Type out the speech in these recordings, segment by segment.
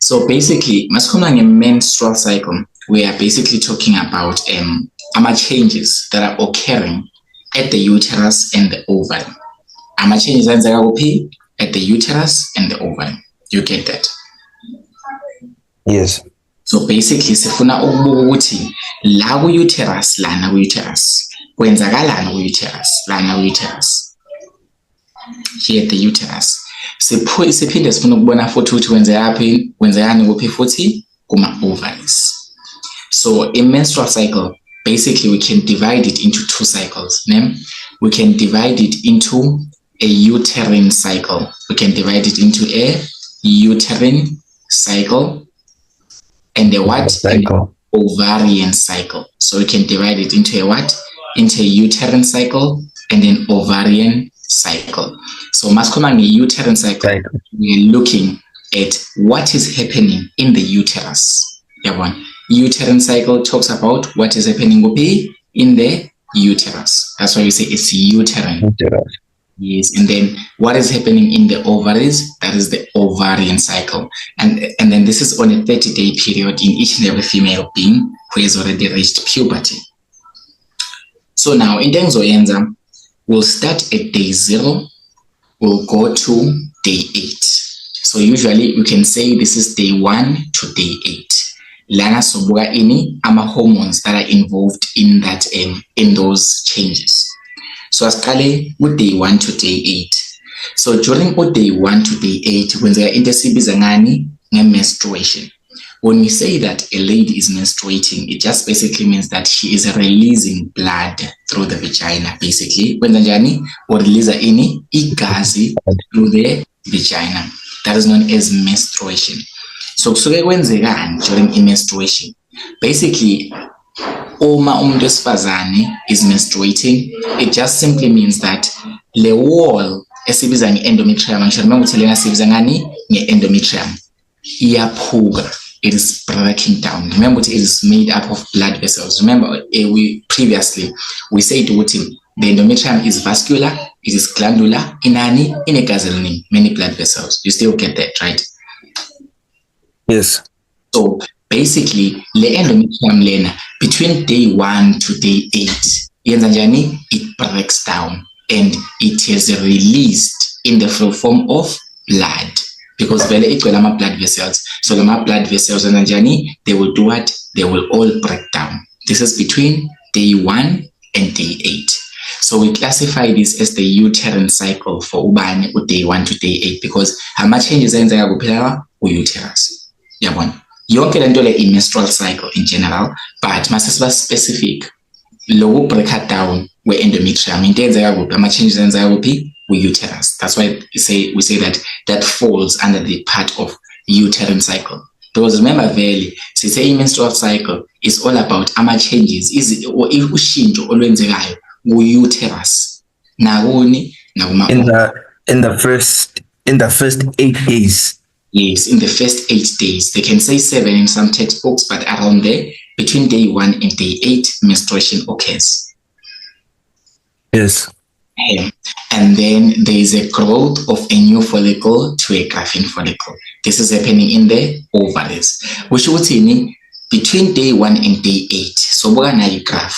So basically, masikhuluma menstrual cycle, we are basically talking about changes that are occurring at the uterus and the ovary. Changes ayenzeka kuphi? At the uterus and the ovary. You get that? Yes. So basically, sifuna ukubuka ukuthi la ku-uterus, lana ku-uterus, kwenzakalani ku-uterus, lana ku-uterus. Here at the uterus. Siphinde sifuna ukubona futhi ukuthi kwenzekani kuphi futhi kuma-ovaries. So a menstrual cycle, basically we can divide it into two cycles. We can divide it into a uterine cycle. We can divide it into a uterine cycle and a what? Cycle. An ovarian cycle. So we can divide it into a what? Into a uterine cycle and an ovarian cycle. So masculine uterine cycle, we're looking at what is happening in the uterus. Uterine cycle talks about what is happening in the uterus. That's why we say it's uterine. Yes, and then what is happening in the ovaries, that is the ovarian cycle. And then this is on a 30-day period in each and every female being who has already reached puberty. So now in Denzoyenza, we'll start at day 0, we'll go to day 8. So usually we can say this is day 1 to day 8. Lana sobuka ini ama hormones that are involved in that in those changes. So asqale with day 1 to day 8. So during day 1 to day 8 kwenzeka into esibiza ngani nge-menstruation. When we say that a lady is menstruating, it just basically means that she is releasing blood through the vagina. Basically, kwenza njani release ini igazi through the vagina. That is known as menstruation. So kusuke kwenzekani during menstruation? Basically, uma umuntu wesifazane is menstruating, it just simply means that le wall esibiza nge-endometrium, ngisho remember ukuthi lena sibiza ngani nge-endometrium, iyaphuka. It is breaking down. Remember, it is made up of blood vessels. Remember, we said the endometrium is vascular, it is glandular, inegazolini, many blood vessels. You still get that, right? Yes. So basically, the endometrium lena between day 1 to day 8, it breaks down and it is released in the form of blood. Because vele igcwele ama blood vessels, so the blood vessels they will do what? They will all break down. This is between day 1 and day 8. So we classify this as the uterine cycle for ubani day 1 to day 8 because ama changes ayenzeka kuphela ku-uterus. Yabona, yonke lento le menstrual cycle in general, but mase siba specific loku break down we-endometrium into eyenzeka kuphi, ama changes ayenzeka kuphi uterus. That's why we say that falls under the part of uterine cycle. Because remember, very say menstrual cycle is all about ama changes. Is ushintsho olwenzekayo uterus. Nakuni nakuma in the first 8 days. Yes, in the first 8 days. They can say 7 in some textbooks, but around there, between day 1 and day 8, menstruation occurs. Yes. And then there is a growth of a new follicle to a graphene follicle. This is happening in the ovaries. Which would mean between day 1 and day 8. So buka na graph.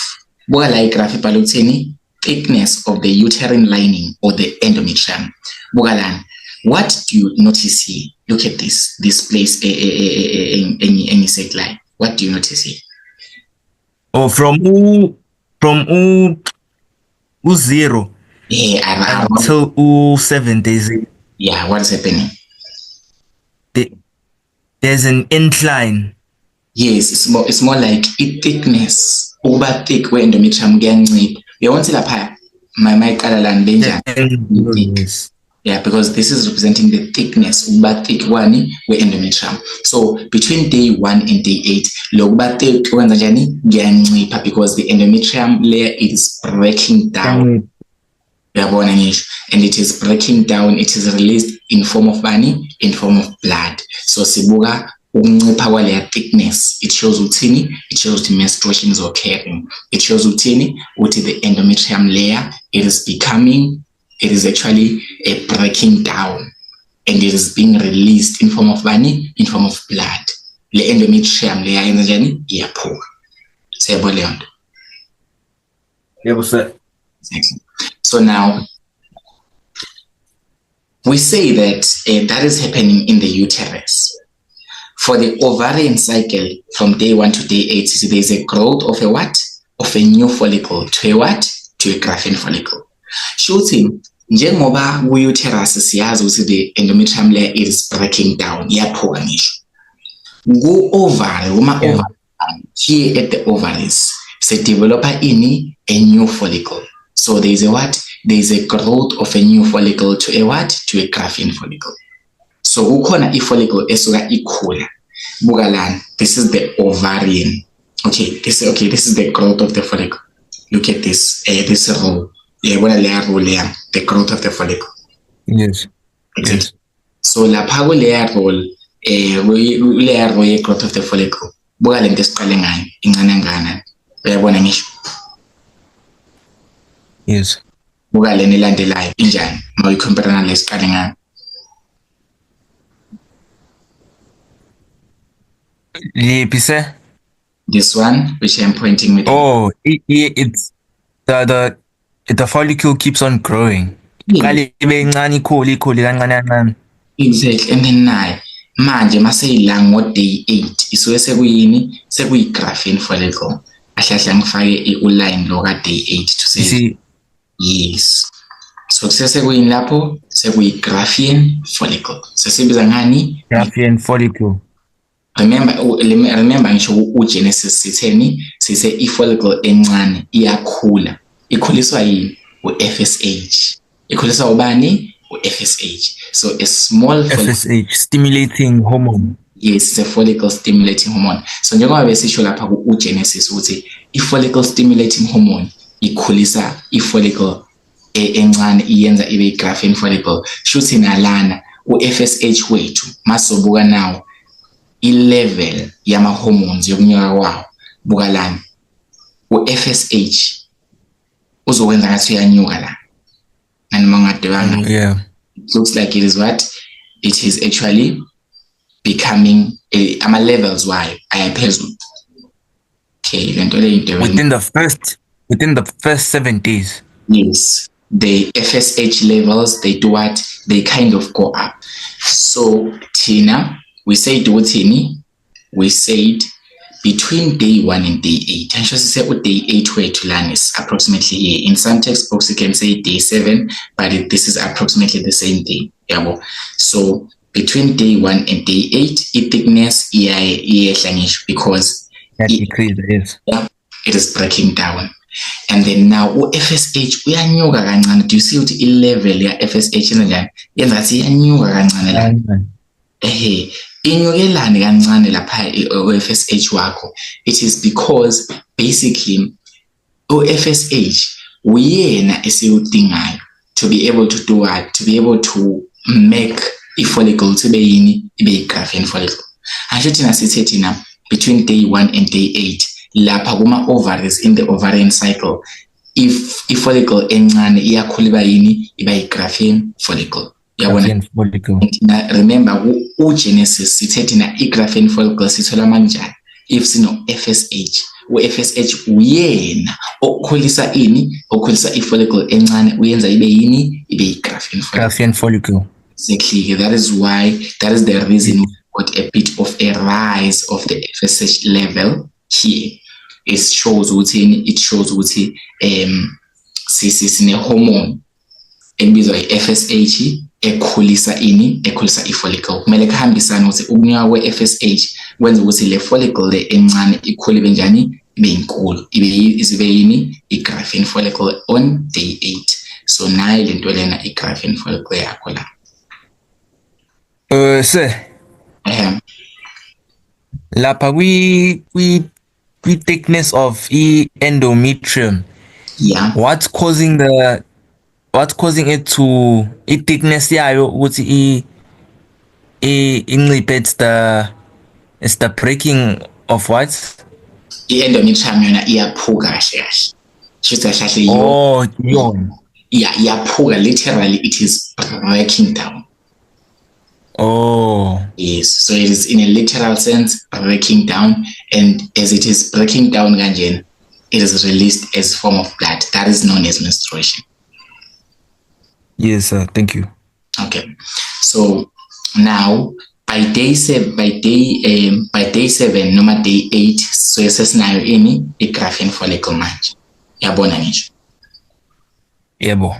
Buka la graph ipalutheni thickness of the uterine lining or the endometrium. Buka lan. What do you notice here? Look at this place any set line. What do you notice here? Oh, from 0. Yeah, until 7 days. Yeah, what's happening? There's an incline. Yes, it's more like thickness. Uba thick we endometrium kuyancipha. Uyabona lapha my color land danger. Yeah, because this is representing the thickness uba thick wani we endometrium. So between day 1 and day 8, lokuba thick kwenza njani kuyancipha because the endometrium layer is breaking down. And it is breaking down, it is released in form of blood. So sibuka ukuncipha kwaleya thickness, it shows the menstruation is occurring. It shows the endometrium layer, it is actually a breaking down and it is being released in form of bani, in form of blood. Le endometrium leya yenza njani iyaphuka. Siyabona leyo nto. Yebo sir. Exactly. So now we say that that is happening in the uterus. For the ovarian cycle, from day 1 to day 8, there is a growth of a what? Of a new follicle to a what? To a graphene follicle. Shooting, njengoba ku-uterus siyazi ukuthi the endometrium layer is breaking down, iyaphuka ngisho. Ku-ovary, ovary, here at the ovaries, se develop a new follicle. So there is a what? There is a growth of a new follicle to a what? To a graphene follicle. So kukhona i-follicle esuka ikhula. Bukalani, this is the ovarian. This is the growth of the follicle. Look at this, this row. The growth of the follicle. Yes. Exactly. Yes. So lapha ku-layer roll, layer roll ye-growth of the follicle. Buka lento esiqale ngayo, incane ngana. Uyabona ngisho? Yes. Buka lena elandelayo, injani? Mawuyicompare nale esiqale ngayo. Liphi sir? This one, which I'm pointing with. Oh, it's the follicle keeps on growing. Qale ibe incane ikhule kancane kancane. Exactly. And then nayo manje maseyila ngo-day 8 isuke sekuyini sekuyi-graphene follicle. Ahlahla ngifake uline lo ka-day 8 to say yes. So kusekuyini lapho sekuyi-graphene follicle. Sesibiza ngani? Graphene follicle. Remember ngisho uGenesis sitheni sise i-follicle encane iyakhula. Ikhuliswa yini? U-FSH. Ikhuliswa ubani? U-FSH. So a small FSH, stimulating hormone. Yes, it's a follicle stimulating hormone. So njengoba besisho lapha ku-Genesis ukuthi i-follicle stimulating hormone ikhulisa i-follicle encane iyenza ibe i-graphene follicle. Shuthi nalana u-FSH wethu masobuka nawo i-level yama-hormones yokunyuka kwawo. Buka lana u-FSH uzokwenza ngathi uyanyuka la. Nanoma ungadwanga. Yeah. It looks like it is what? It is actually becoming ama-levels wayo ayaphezulu. Okay, lento le into within the first 7 days. Yes, the FSH levels, they do what? They kind of go up. So Tina, we said between day 1 and day 8. And just say what day 8 where to learn is approximately here. In some textbooks you can say day 7, but this is approximately the same thing. Yeah. So between day 1 and day 8, its thickness because it is breaking down. And then now FSH uyanyuka kancane. Do you see what level ya FSH njani? Yenza ngathi iyanyuka kancane la. Inyukelane kancane lapha FSH wakho. It is because basically FSH uyena esiwudingayo to be able to do what? To be able to make i-follicle to be yini? Ibe i-graphene follicle. Asho thina sithe thina between day 1 and day 8 lapha kuma ovaries in the ovarian cycle, if i-follicle encane iyakhula iba yini? Iba i-graphene follicle. Yabona? Remember uGenesis sithe thina i-graphene follicle sithola manjani? If sino FSH, u-FSH uyena okhulisa ini? Okhulisa i-follicle encane uyenza ibe yini? Ibe i-graphene follicle. Exactly. That is the reason we got a bit of a rise of the FSH level here. It shows ukuthi sine hormone ebizwa i-FSH ekhulisa i-follicle. Kumele kuhambisane ukuthi ukunyuka kwe-FSH kwenza ukuthi le follicle le encane ikhule ibe njani? Ibe inkulu. Ibe yini? I-graphene follicle on day 8. So nayo lento lena i-graphene follicle yakho la. Sir. Lapha thickness of endometrium. Yeah. What's causing it to thickness yayo ukuthi inciphe? It's the breaking of what? I-endometrium yona iyaphuka kahle kahle. Shuthi yona. Yeah, iyaphuka. Literally it is breaking down. Oh, Yes, so it is in a literal sense breaking down, and as it is breaking down, ganjen, it is released as form of blood. That is known as menstruation. yes, sir. Thank you. Okay, so now by day 7, noma day 8, so sesinayo ini i-graphene follicle manje. Yabona ngisho. Yebo.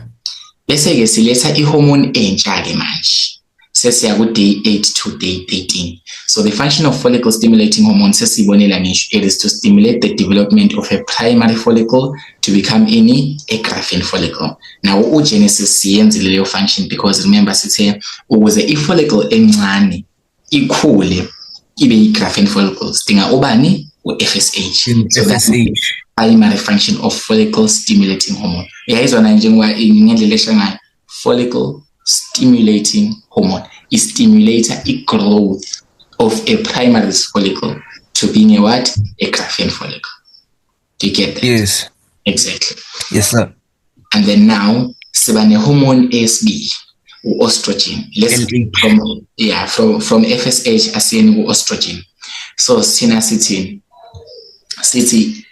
Bese ke siletha i-hormone entsha ke manje. Sesiya ku day 8 to day 13. So the function of follicle stimulating hormone sesibonela ngisho, it is to stimulate the development of a primary follicle to become a graphene follicle. Now ugenesis siyenzile leyo function because remember sithe ukuze i-follicle encane ikhule ibe i-graphene follicle sidinga ubani u-FSH. So that's the primary function of follicle stimulating hormone. Yayizona njengoba ngendlela eshangayo, follicle stimulating hormone is stimulator growth of a primary follicle to being a what? A graphene follicle. Do you get that? Yes. Exactly. Yes, sir. And then now, sebane hormone SB, estrogen. Let's from FSH asiyeni estrogen. So sina sithi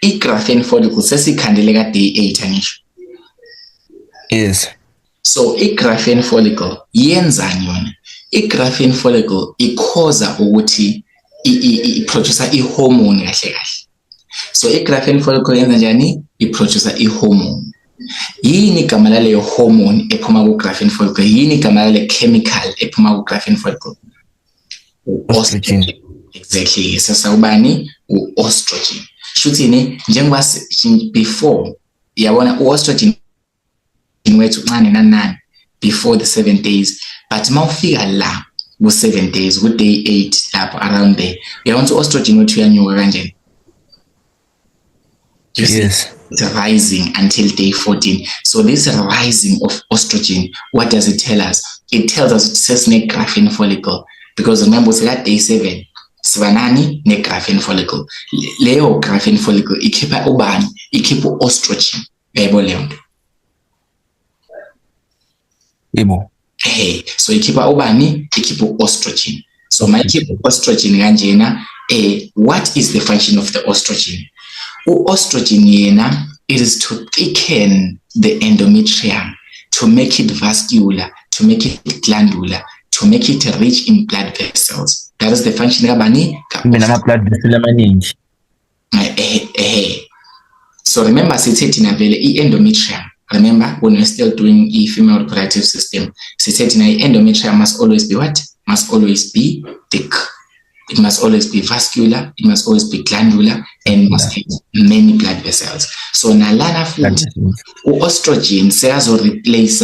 i-graphene follicle sesikhandeleka day 8 angisho. Yes. So i-graphene follicle yenzani yona? I-graphene follicle ikhoza ukuthi i-producer i-hormone kahle kahle. So i-graphene follicle yenza njani? I-producer i-hormone. Yini igama laleyo hormone ephuma ku-graphene follicle? Yini igama lale chemical ephuma ku-graphene follicle? Estrogen. Exactly. Sasawubani u-estrogen. Shuthini njengoba before yabona u-estrogen wethu uncane nanani before the 7 days, but mawufika la ku 7 days ku day 8 lapho around there uyabona u-estrogen wethu uyanyuka kanjani. Yes. It's rising until day 14. So this rising of estrogen, what does it tell us? It tells us sesine graphene follicle, because remember at day 7 sibanani ne graphene follicle. Leyo graphene follicle ikhipha ubani? Ikhipha estrogen. Yebo leyo nto. Yebo. Hey, so ikhipha ubani? Ikhipha estrogen. So mayikhipha estrogen kanjena, what is the function of the estrogen? Estrogen yena, it is to thicken the endometrium, to make it vascular, to make it glandular, to make it rich in blood vessels. That is the function kabani? Blood vessel amaningi. So remember sithethe vele i-endometrium. Remember when we're still doing a female reproductive system, sithethe endometrium must always be what? Must always be thick. It must always be vascular, it must always be glandular, and must have many blood vessels. So nalana futhi u-estrogen seyazo replace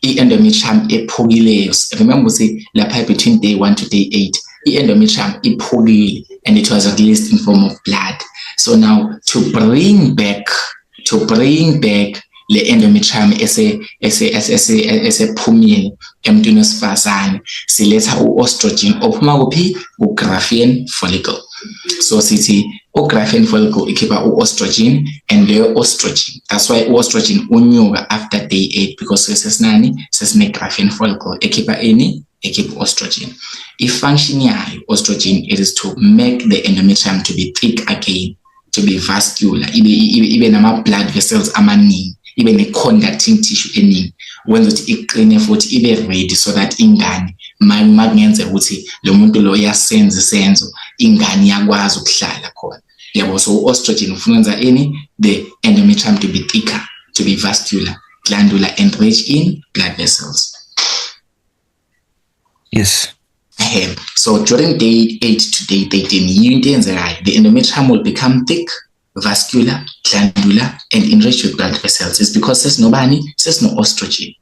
i-endometrium ephukileyo. Remember say lapha between day 1 to day 8, i-endometrium iphukile and it was released in form of blood. So now to bring back le endometrium esephumile emntwini wesifazane siletha u-estrogen ophuma kuphi? U-graphene follicle. So sithi u-graphene follicle ikhipha u-estrogen, and leyo estrogen, that's why u-estrogen unyuka after day 8, because sesine graphene follicle ekhipha estrogen. I-function yayo estrogen, it is to make the endometrium to be thick again, to be vascular, ibe nama blood vessels amaningi, ibe ne-conducting tissue eningi, wenza ukuthi iqine futhi ibe ready, so that ingane makungenzeka ukuthi lo muntu lo uyasenza isenzo, ingane iyakwazi ukuhlala khona. Yabo, so u-estrogen ufuna ukwenza the endometrium to be thicker, to be vascular, glandular, and rich in blood vessels. Yes. So during day 8 to day 13, the endometrium will become thick, vascular, glandular, and enriched with blood vessels. It's because there's no estrogen.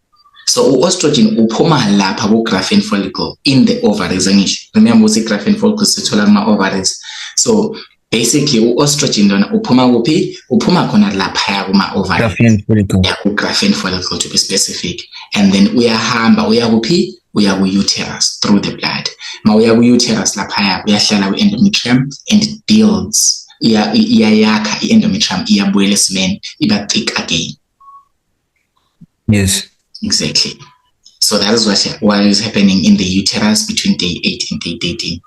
So estrogen uphuma lapha ku-graphene follicle in the ovaries. Remember the graphene follicle sithola kuma ovaries. So basically estrogen lona uphuma kuphi? Uphuma khona lapha kuma ovaries. Graphene follicle to be specific. And then uyahamba uya kuphi? Uya ku-uterus through the blood. Ma uya ku-uterus lapha uyahlala ku-endometrium, and it builds. Iyayakha i-endometrium, iyabuyela esimeni, iba thick again. Yes. Exactly. So that is what is happening in the uterus between day 8 and day 13.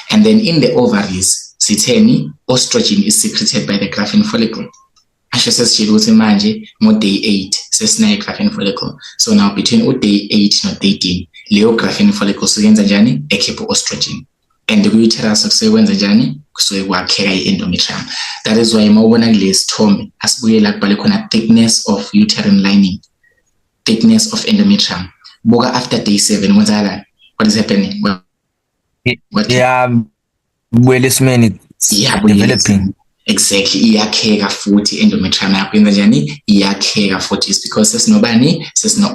And then in the ovaries, sitheni, estrogen is secreted by the graphene follicle. Asho sesishilo ukuthi manje ngo-day 8 sesinayo i-graphene follicle. So now between day 8 no 13, leyo graphene follicle suyenza njani? Ekhipha estrogen. And ku-uterus kusekwenza njani? Kusuke kwakheka i-endometrium. That is why mawubona kule sithombe asibuye la kubhale khona thickness of uterine lining, thickness of endometrium. Buka after day 7 what is happening? Well, it's many developing. Exactly, iyakheka futhi endometrium yakho yenza njani? Iyakheka futhi is because sesino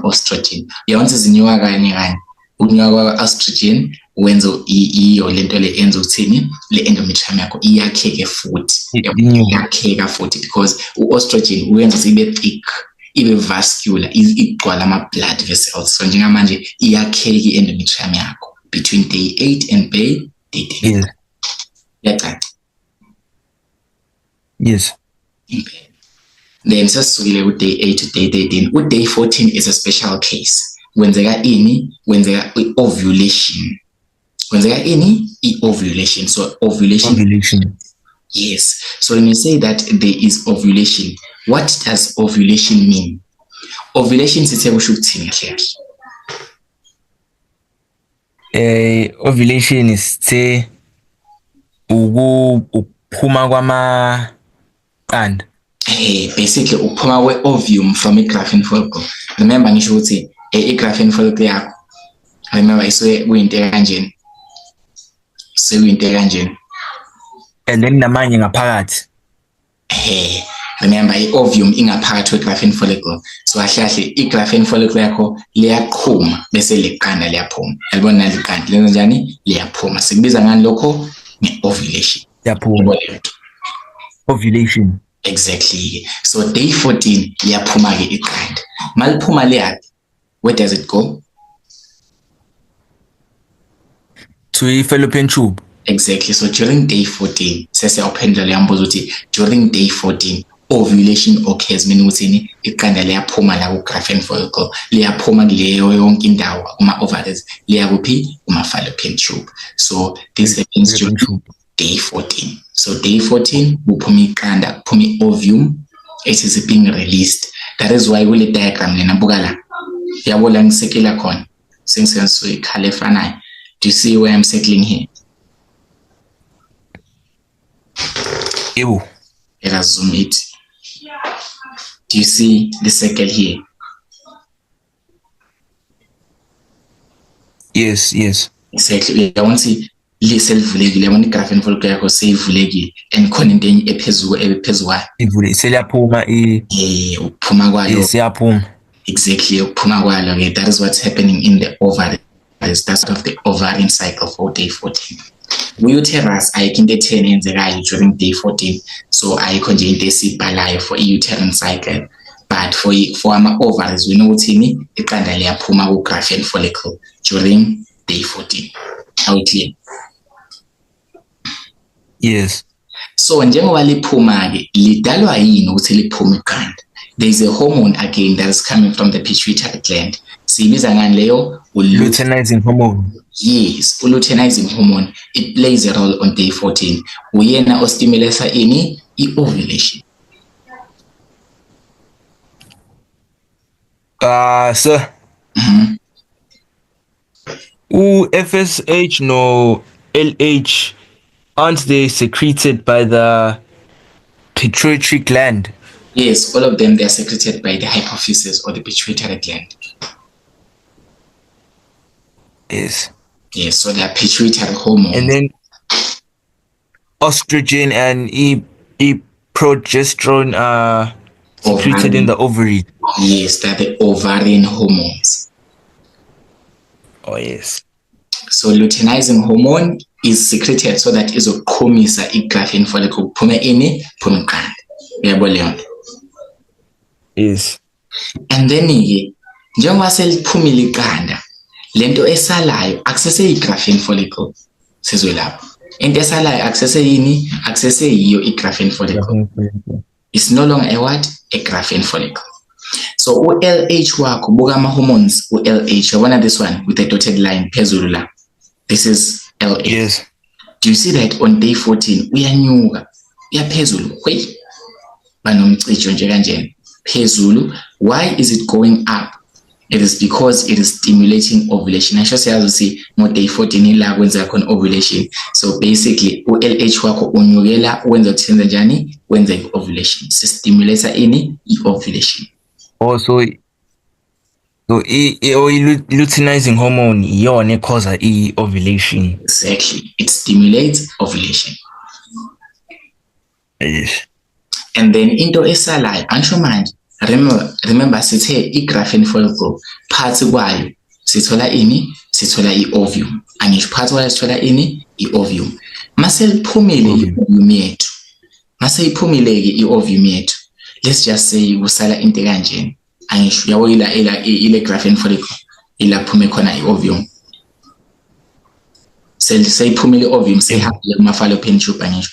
estrogen. Uyabona izinyuka kanye ukunyuka kwa estrogen wenza iyo lento le enza ukuthini le endometrium yakho iyakheke futhi. Iyakheka futhi because estrogen uyenza ukuthi ibe thick, ibe vascular, igcwala ama blood vessels. So njengamanje iyakheka i-endometrium yakho between day 8 and day 13. Yeah. Yes. Then sesukile ku-day 8 to day 13. Day 14 is a special case. Wenzeka i-ovulation. I-ovulation. So ovulation. Yes. So when you say that there is ovulation, what does ovulation mean? Ovulation sithe kusho ukuthini kahle? Ovulation is ukuphuma kwamaqanda. Basically uphuma kwe-ovum from i-graphene follicle. Remember ngisho ukuthi i-graphene follicle yakho, remember isuke kuyinto kanjeni. And then namanye ngaphakathi. Remember i-ovum ingaphakathi kwe-graphene follicle. So kahle i-graphene follicle yakho liyaqhuma bese leqanda liyaphuma. Yalibona leqanda lenza njani? Liyaphuma. Sikubiza ngani lokho? Ovulation. Ovulation. Exactly. So day 14 liyaphuma ke iqanda. Maliphuma liyaphi? Where does it go? To the fallopian tube. Exactly. So during day 14, sesiyawuphendula leyambuzo ukuthi during day 14 ovulation occurs, meaning ukuthi iqanda liyaphuma la ku-graphene follicle, liyaphuma kuleyo yonke indawo kuma ovaries, liya kuphi? Kuma fallopian tube. So this happens during day 14. So day 14 kuphuma iqanda, kuphuma i-ovum, it is being released. That is why kule diagram lena buka la. Yabona ngisekela khona. Sengisenza ikhala efanayo. Do you see where I'm circling here? Ew. Let us zoom it. Do you see the circle here? Yes. Exactly. I want to see selivulekile, yabona i-graphene follicle yakho seyivulekile and khona into enye ephezulu. Ivule seliyaphuma ukuphuma kwalo. Siyaphuma. Exactly, ukuphuma kwalo. Okay, that is what's happening in the ovary. That's of the ovarian cycle for day 14. Uterus ayikho into etheni enzekayo during day 14. So ayikho nje into esibhalayo for i-uterine cycle. But for ama ovaries we know ukuthi iqanda liyaphuma ku-graphene follicle during day 14. How clear? Yes. So njengoba liphuma ke lidalwa yini ukuthi liphume iqanda? There is a hormone again that is coming from the pituitary gland. Siyibiza ngani leyo? Luteinizing hormone. Yes, luteinizing hormone. It plays a role on day 14. Uyena ostimulesa ini i-ovulation. Sir. FSH no LH, aren't they secreted by the pituitary gland? Yes, all of them, they are secreted by the hypophysis or the pituitary gland. Yes. Yes, so they are pituitary hormones. And then estrogen and progesterone are secreted in the ovary. Yes, they are the ovarian hormones. Oh, yes. So luteinizing hormone is secreted so that izoqhumisa i-graphene follicle kuphume ini? Kuphume iqanda. Uyabona leyo? Yes. And then njengoba seliphumile iqanda, lento esalayo akusese i-graphene follicle. Sizwe lapho. Into esalayo akusese yini? Akusese yiyo i-graphene follicle. It's no longer a what? A graphene follicle. So u-LH wakho buka ama-hormones u-LH, yabona this one with the dotted line phezulu la, this is LH. Yes. Do you see that on day 14 uyanyuka uyaphezulu hweyi banomcijo nje kanjena phezulu? Why is it going up? It is because it is stimulating ovulation. Asho siyazi ukuthi ngo day 14 ila kwenza khona ovulation. So basically u-LH wakho unyukela wenza uthenze njani? Wenza i-ovulation. Stimulator ini? I-ovulation. Also, so luteinizing hormone iyona ecausa i-ovulation. Exactly. It stimulates ovulation. Yes. And then into esalayo ansho manje, remember sithe i-graphene follicle phansi kwayo sithola ini? Sithola i-ovum. Angisho phansi kwayo sithola ini? I-ovum. Mase liphumile i-ovum yethu. Mase iphumile-ke i-ovum yethu. Let's just say kusala into kanjena. Angisho yabo ile graphene follicle ila phume khona i-ovum. Seyiphumile i-ovum sehambile kuma-fallopian tube angisho.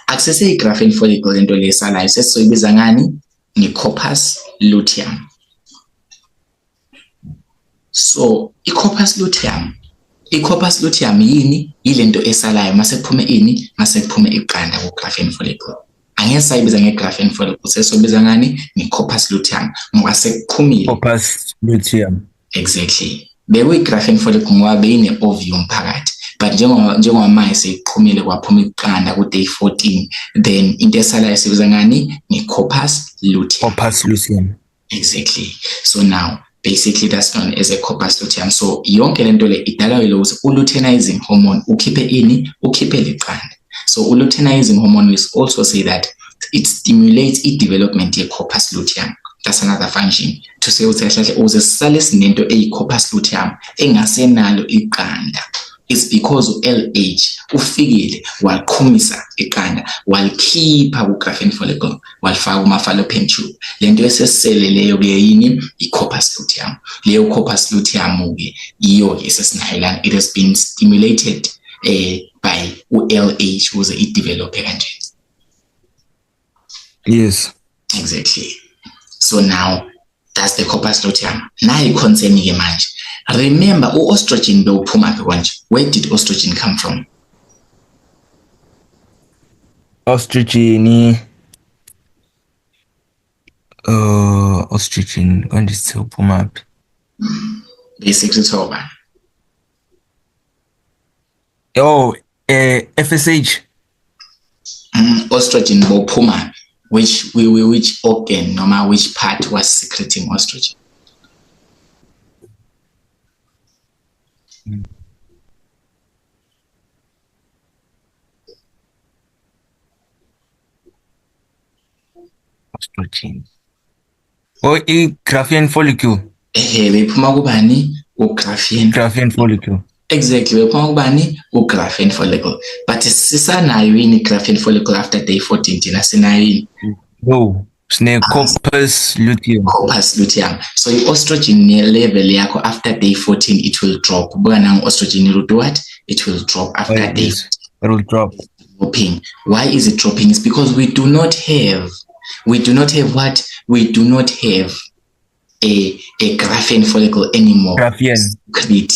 Akusese i-graphene follicle lento lesalayo sesizoyibiza ngani? Ni-corpus luteum. So i-corpus luteum yini? Yilento esalayo mase kuphume ini? Mase kuphume iqanda ku-graphene follicle. Angeke sayibiza nge-graphene follicle, sesizobiza ngani? Ni-corpus luteum ngoba sekuphumile. Corpus luteum. Exactly. Bekuyi-graphene follicle ngoba beyine-ovum phakathi. But njengoba manje seyiphumile kwaphuma iqanda ku day 14, then into esalayo sibiza ngani? Ni-corpus luteum. Corpus luteum. Exactly. So now basically that's known as a corpus luteum. So yonke lento le idalwa yilo ukuthi u-luteinizing hormone ukhiphe ini? Ukhiphe liqanda. So u-luteinizing hormone, we also say that it stimulates i-development ye-corpus luteum. That's another function to say ukuthi kahle uze sisale sinento eyi-corpus luteum engasenalo iqanda. It's because u-LH ufikile waliqhumisa iqanda walikhipha ku-graphene follicle walifaka kuma-fallopian tube. Lento esesele leyo ke yini? I-corpus luteum. Leyo corpus luteum ke iyo ke esesinayo lana. It has been stimulated by u-LH ukuze i-develophe kanje. Yes. Exactly. So now that's the corpus luteum. Nayo i-concern ke manje. Remember u-estrogen bewuphuma phi kwanje? Where did estrogen come from? Estrogen kanje sewuphuma phi? Basically thoba. Oh, FSH. Estrogen bewuphuma which organ noma which part was secreting estrogen? Estrogen. Oh, i-graphene follicle. Bephuma kubani? U-graphene. Graphene follicle. Exactly, bephuma kubani? U-graphene follicle. But sisanayo yini i-graphene follicle after day 14 thina sinayo yini? No, sine corpus luteum. Corpus luteum. So i-estrogen level yakho after day 14 it will drop. Buka nangu estrogen it will do what? It will drop after day. Yes, it will drop. Dropping. Why is it dropping? It's because we do not have what? We do not have a graphene follicle anymore. Graphene.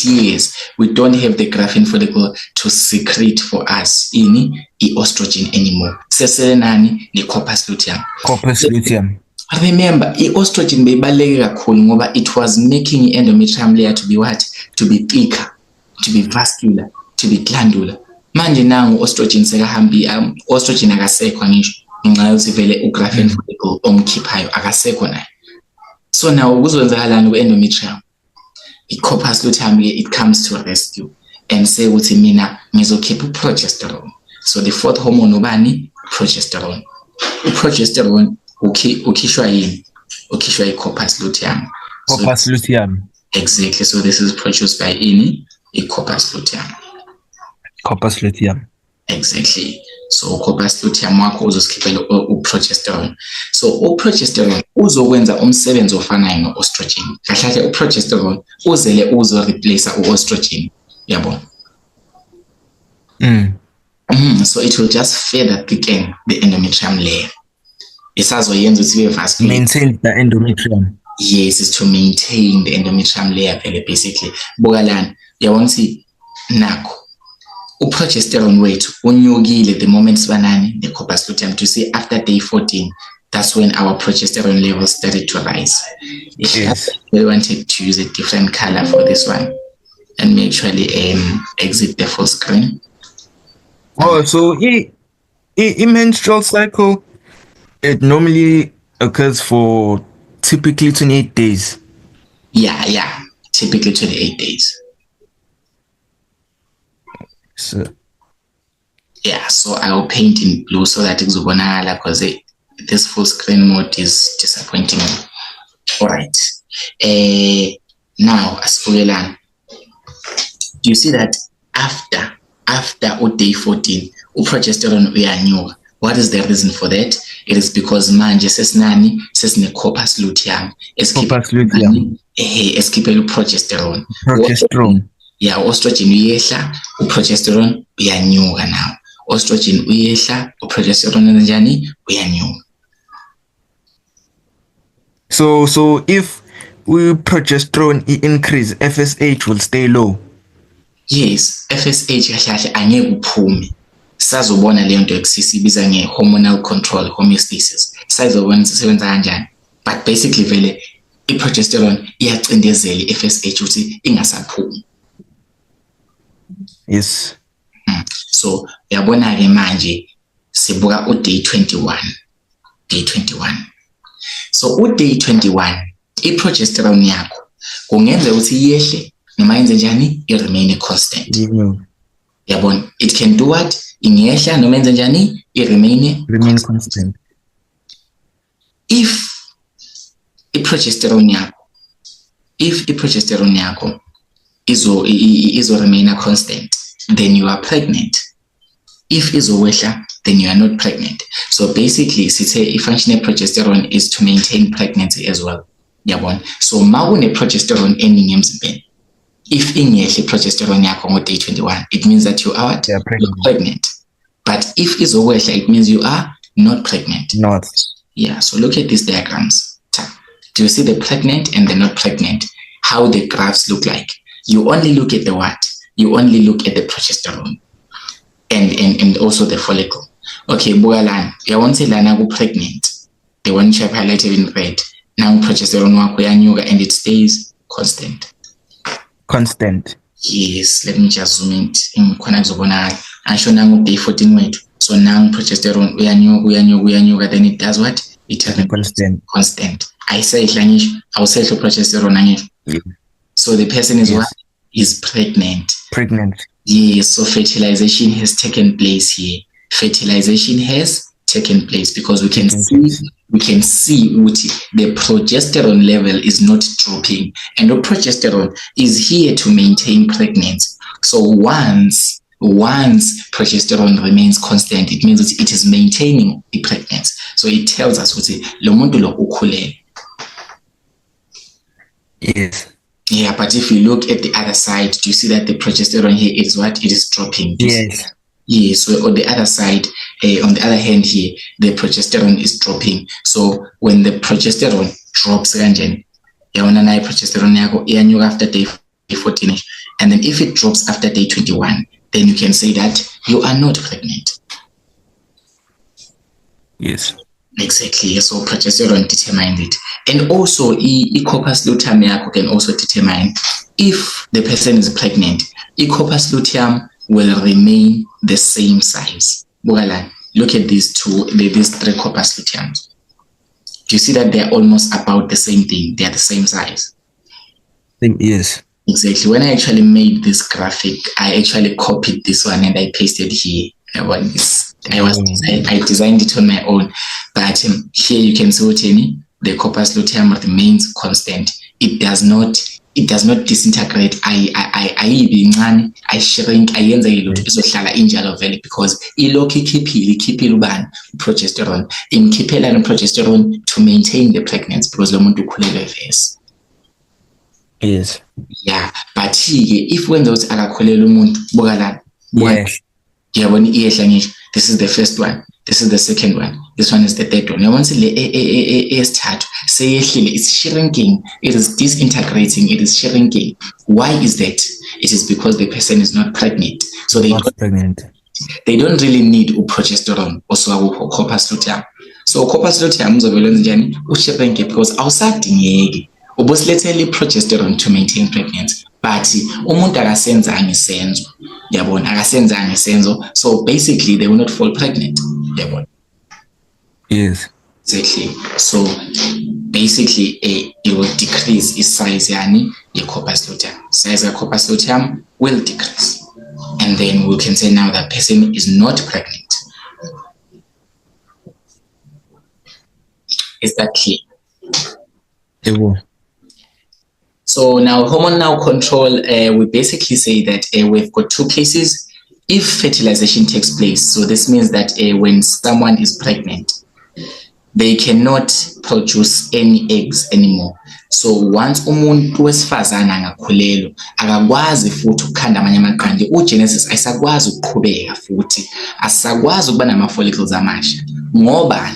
Yes, we don't have the graphene follicle to secrete for us in estrogen anymore. Sesele nani? Ni corpus luteum. Corpus luteum. Remember, estrogen beyibaluleke kakhulu ngoba it was making endometrium layer to be what? To be thicker, to be vascular, to be glandular. Manje nangu estrogen sekahambi, estrogen akasekho ngisho. Ngenxa yokuthi vele u-graphene follicle omkhiphayo akasekho naye. So now kuzowenzakalani ku-endometrium? I-corpus luteum it comes to a rescue and say ukuthi mina ngizokhipha progesterone. So the fourth hormone ubani? Progesterone. Progesterone ukhishwa yini? Ukhishwa i-corpus luteum. Corpus luteum. Exactly. So this is produced by ini? I-corpus luteum. Corpus luteum. Exactly. So corpus luteum wakho uzosikhipela u-progesterone. So u-progesterone uzokwenza umsebenzi ofanayo no-estrogen. Kahle u-progesterone uzele uzo-replace u-estrogen. Yabo. So it will just further thicken the endometrium layer. Isazoyenza ukuthi ibe vascular. Maintain the endometrium. Yes, is to maintain the endometrium layer basically. Buka lana, uyabona ukuthi nakho uprogesterone wethu unyukile the moment sibanani the corpus luteum. To see after day 14, that's when our progesterone levels started to rise. Yes. We wanted to use a different color for this one, and we actually exit the full screen. Oh, so a menstrual cycle, it normally occurs for typically 28 days. Yeah, typically 28 days. So yeah, so I'll paint in blue so that it's bonala because this full screen mode is disappointing me. All right. Now, Aspuelan, do you see that after day 14, progesterone uyanyuka? What is the reason for that? It is because manje sesine corpus luteum. corpus luteum. Eskhipela progesterone. Progesterone. Yeah, estrogen uyehla, progesterone uyanyuka now. Estrogen uyehla, progesterone njani uyanyuka. So if we progesterone increase, FSH will stay low. Yes, FSH kahle angeke uphume. Sizobona le nto eksisibiza nge-hormonal control, homeostasis. Sizobona sisebenza kanjani. But basically vele i-progesterone iyacindezela i-FSH ukuthi ingasaphumi. Yes. So uyabona ke manje sibuka uday 21. Day 21. So uday 21 i-progesterone yakho kungenza ukuthi yehle noma yenze njani i-remain constant. Yabona, it can do what? Ingehla noma yenze njani i-remain constant. If i-progesterone yakho izo remain constant, then you are pregnant. If izowehla, then you are not pregnant. So basically, sithe i-functional progesterone is to maintain pregnancy as well. Yabona. So ma une-progesterone eningi emzimbeni, if ingehla i-progesterone yakho ngo day 21, it means that you are pregnant. But if izowehla, it means you are not pregnant. Not. Yeah, so look at these diagrams. Do you see the pregnant and the not pregnant? How the graphs look like? You only look at the what? You only look at the progesterone and also the follicle. Okay, bukalana. Uyabona lana ku pregnant. The one which I've highlighted in red. Now progesterone wakho uyanyuka and it stays constant. Constant. Yes, let me just zoom in. Ngikhona kuzobonakala. Asho nangu day 14 wethu. So now progesterone uyanyuka, then it does what? It turns constant. Ayisehla ngisho, awusehla progesterone ngisho. So the person is what? Is pregnant. Yes, so fertilization has taken place here. Fertilization has taken place because we can see the progesterone level is not dropping, and the progesterone is here to maintain pregnancy. So once progesterone remains constant, it means that it is maintaining the pregnancy. So it tells us lo muntu lo ukhulelwe. Yes. Yeah, but if you look at the other side, do you see that the progesterone here is what? It is dropping. Yes. Yes, so on the other side, on the other hand here, the progesterone is dropping. So when the progesterone drops, progesterone after day 14, and then if it drops after day 21, then you can say that you are not pregnant. Yes. Exactly. So progesterone determines it. And also, corpus luteum can also determine if the person is pregnant. Corpus luteum will remain the same size. Look at these three corpus luteums. Do you see that they're almost about the same thing? They're the same size. Yes. Exactly. When I actually made this graphic, I actually copied this one and I pasted here. I designed it on my own, but here you can see the corpus luteum remains constant. It does not disintegrate. I shrink. Ayenza ilokhu izohlala injalo vele because ilokhu ikhiphile ubani progesterone. Imkhiphela progesterone to maintain the pregnancy because lo muntu ukhulelwe vese. Yes. Yeah, but if when those akakhulelwe umuntu bukalana. Yes. Yabona iyehla ngisho This is the first one. This is the second one. This one is the third one. Once it's shrinking. It is disintegrating. It is shrinking. Why is that? It is because the person is not pregnant. So they don't really need progesterone or corpus luteum. So corpus luteum is shrinking because awusadingeki. Ubusilethele progesterone to maintain pregnancy. But umuntu akasenzanga isenzo. Yabona akasenzanga isenzo. So basically they will not fall pregnant. Yabona. Yes. Exactly. So basically it will decrease its size your corpus luteum. Size of corpus luteum will decrease. And then we can say now that person is not pregnant. Is that clear? It will. So now hormonal control, we basically say that we've got two cases. If fertilization takes place, so this means that when someone is pregnant, they cannot produce any eggs anymore. So once umuntu wesifazana angakhulelwa akakwazi futhi ukukhanda amanye amaqanda, ugenesis ayisakwazi ukuqhubeka futhi asakwazi ukuba nama follicles amasha ngoba.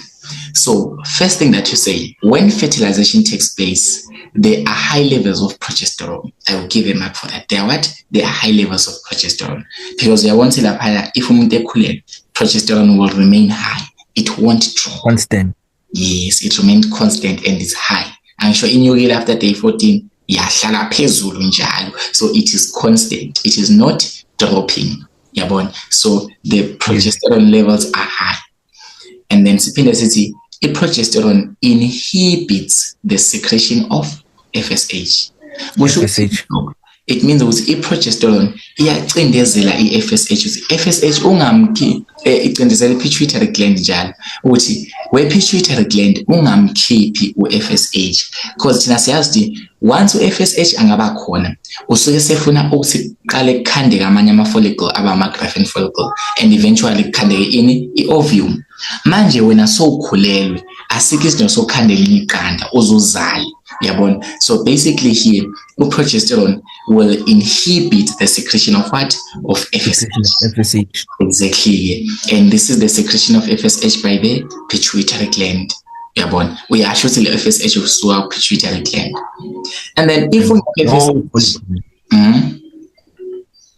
So first thing that you say, when fertilization takes place, there are high levels of progesterone. I will give a mark for that. There are what? There are high levels of progesterone. Because if progesterone will remain high. It won't drop. Constant. Yes, it remains constant and it's high. I'm sure in your after day 14, so it is constant. It is not dropping. So the progesterone levels are high. And then progesterone inhibits the secretion of FSH. It means that progesterone iyacindezela FSH. FSH icindezela pituitary gland njalo ukuthi pituitary gland ungamkhiphi FSH because thina siyazi once FSH angaba khona usuke sefuna ukuthi qale kukhandeke amanye ama follicle aba Graafian follicle and eventually kukhandeke ovum. Manje wena sowukhulelwe asikho isidingo sokukhandela iqanda uzozala. Yabona. So basically here progesterone will inhibit the secretion of what? Of FSH. Exactly. And this is the secretion of FSH by the pituitary gland. Yabona. We are shooting the FSH through our pituitary gland. And then if we have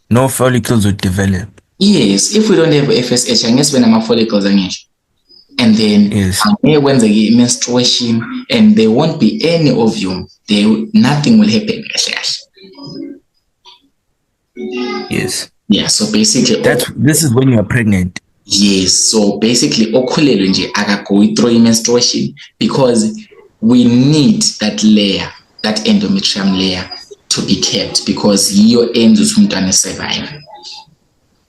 no follicles would develop. Yes, if we don't have FSH, I guess when our follicles are in. And then when they get menstruation and there won't be any ovum, nothing will happen. Yes. Yeah, so basically this is when you are pregnant. Yes, so basically okhulelwe nje akago through menstruation because we need that layer, that endometrium layer to be kept because your ends umntwana survive.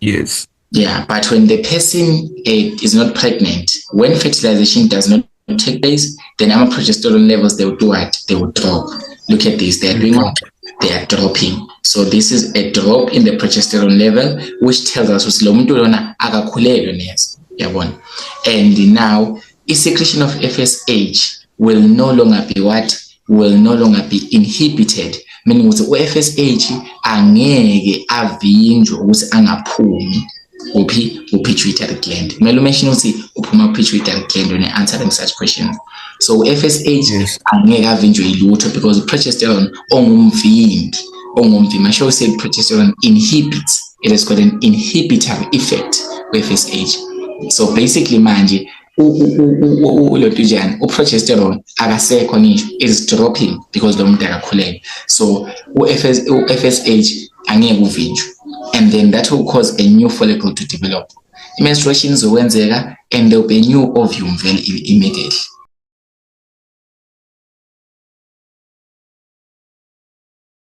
Yes. Yeah, but when the person is not pregnant, when fertilization does not take place, the number of progesterone levels, they will do what? They will drop. Look at this. They are doing what? They are dropping. So this is a drop in the progesterone level, which tells us and now the secretion of FSH will no longer be what? Will no longer be inhibited. Meaning ukuthi FSH angeke avinjwe ukuthi angaphumi pituitary gland. Kumele mention ukuthi uphuma pituitary gland when answering such questions. So FSH angeke avinjwe ilutho because progesterone ongumvimbi. I should say progesterone inhibits. It has got an inhibitory effect with FSH. So basically manje progesterone akasekho ngisho is dropping because lo muntu akakhulelwe. So FSH angeke uvinjwe. And then that will cause a new follicle to develop. Menstruations will and there will be a new ovum very immediately.